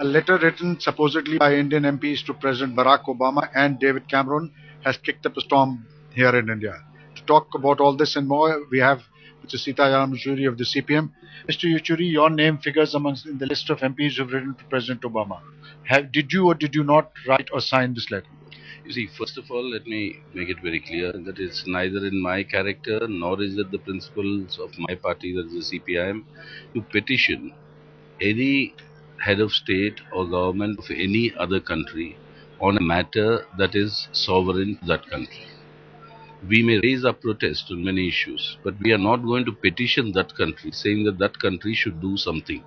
A letter written supposedly by Indian MPs to President Barack Obama and David Cameron has kicked up a storm here in India. To talk about all this and more, we have Mr. Sitaram Yechury of the CPM. Mr. Yechury, your name figures amongst in the list of MPs who have written to President Obama. Did you or did you not write or sign this letter? You see, first of all, let me make it very clear that it's neither in my character nor is it the principles of my party, that is the CPIM, to petition any head of state or government of any other country on a matter that is sovereign to that country. We may raise our protest on many issues, but we are not going to petition that country saying that that country should do something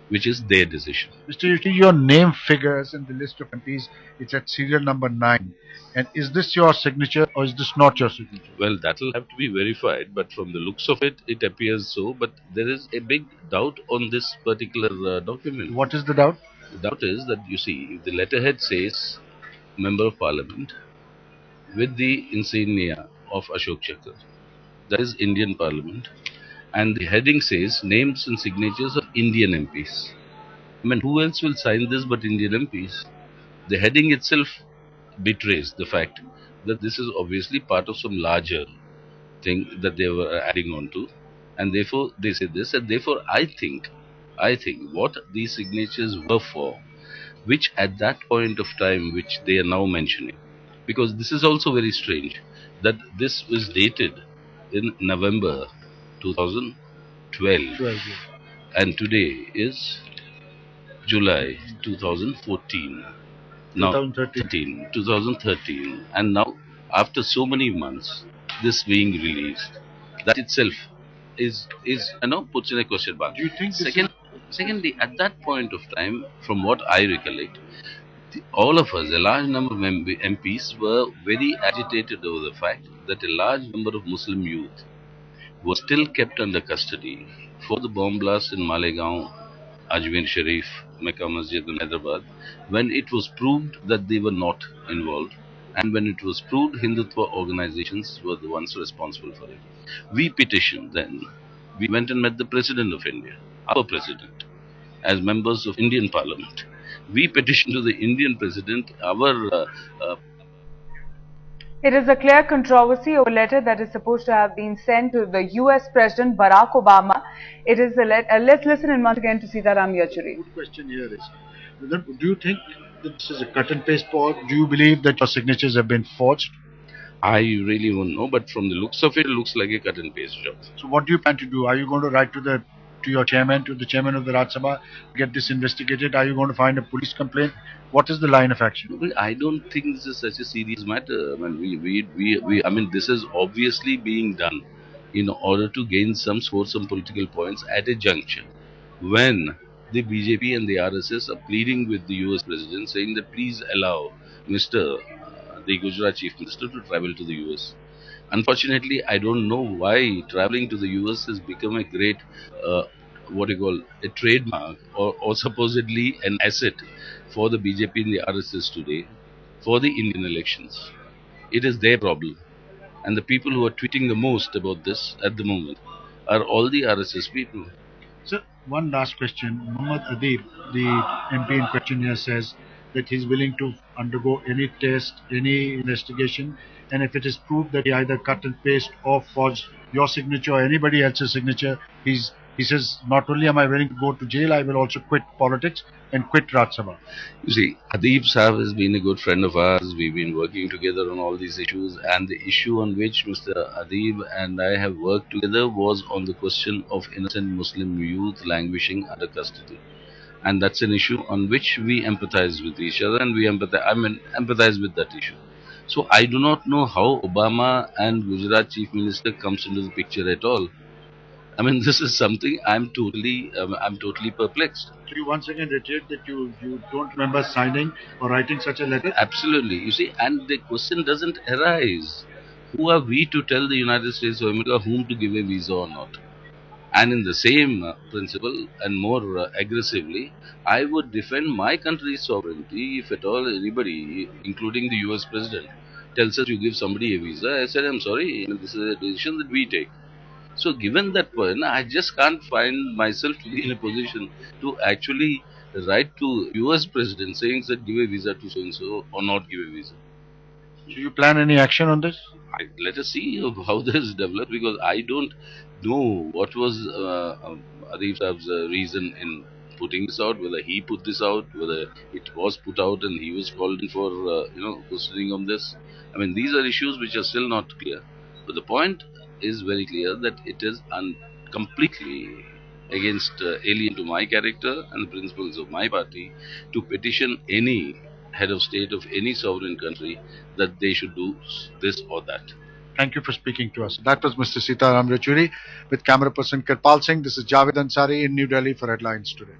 which is their decision. Mr. Yechury, your name figures in the list of MPs. It's at serial number 9. And is this your signature or is this not your signature? Well, that will have to be verified, but from the looks of it, it appears so. But there is a big doubt on this particular document. What is the doubt? The doubt is that, you see, if the letterhead says Member of Parliament with the insignia of Ashok Chakra, that is Indian Parliament, and the heading says names and signatures of Indian MPs. I mean, who else will sign this but Indian MPs? The heading itself betrays the fact that this is obviously part of some larger thing that they were adding on to, and therefore they say this, and therefore I think what these signatures were for, which at that point of time, which they are now mentioning, because this is also very strange, that this was dated in November 2012, 12. and today is July 2014. Now 2013, and now after so many months, this being released, that itself is puts in a question mark. Do you think this Secondly, at that point of time, from what I recollect, all of us, a large number of MPs, were very agitated over the fact that a large number of Muslim youth were still kept under custody for the bomb blast in Malegaon, Ajmer Sharif, Mecca Masjid in Hyderabad, when it was proved that they were not involved, and when it was proved Hindutva organizations were the ones responsible for it. We petitioned then. We went and met the President of India, our President, as members of Indian Parliament. We petitioned to the Indian President, It is a clear controversy over a letter that is supposed to have been sent to the US President Barack Obama. It is a letter. Let's listen in once again to Sitaram Yechury. Good question here is, do you think that this is a cut and paste or do you believe that your signatures have been forged? I really won't know, but from the looks of it, it looks like a cut and paste job. So what do you plan to do? Are you going to write to the chairman of the Rajya Sabha, get this investigated? Are you going to find a police complaint? What is the line of action? Well, I don't think this is such a serious matter. I mean, I mean, this is obviously being done in order to gain some political points at a juncture when the BJP and the RSS are pleading with the US president, saying that please allow Mr. The Gujarat Chief Minister to travel to the US. Unfortunately, I don't know why traveling to the US has become a great, what you call, a trademark or supposedly an asset for the BJP and the RSS today for the Indian elections. It is their problem. And the people who are tweeting the most about this at the moment are all the RSS people. Sir, one last question. Muhammad Adib, the MP in question here, says that he's willing to undergo any test, any investigation, and if it is proved that he either cut and paste or forged your signature or anybody else's signature, he says, not only am I willing to go to jail, I will also quit politics and quit Rajya Sabha. You see, Adib Saab has been a good friend of ours. We've been working together on all these issues, and the issue on which Mr. Adib and I have worked together was on the question of innocent Muslim youth languishing under custody. And that's an issue on which we empathize with each other, and empathize with that issue. So I do not know how Obama and Gujarat Chief Minister comes into the picture at all. I mean, this is something I'm totally perplexed. So you once again reiterate that you don't remember signing or writing such a letter? Absolutely. You see, and the question doesn't arise. Who are we to tell the United States of America whom to give a visa or not? And in the same principle and more aggressively, I would defend my country's sovereignty if at all anybody, including the US President, tells us you give somebody a visa. I said, I'm sorry, this is a decision that we take. So given that point, I just can't find myself to be in a position to actually write to US president saying that give a visa to so and so or not give a visa. Do you plan any action on this? Let us see how this develops, because I don't know what was Arif Saab's reason in putting this out, whether he put this out, whether it was put out and he was called in for questioning on this. I mean, these are issues which are still not clear. But the point is very clear that it is completely against alien to my character and the principles of my party to petition any head of state of any sovereign country that they should do this or that. Thank you for speaking to us. That was Mr. Sitaram Yechury with camera person Kirpal Singh. This is Javed Ansari in New Delhi for Headlines Today.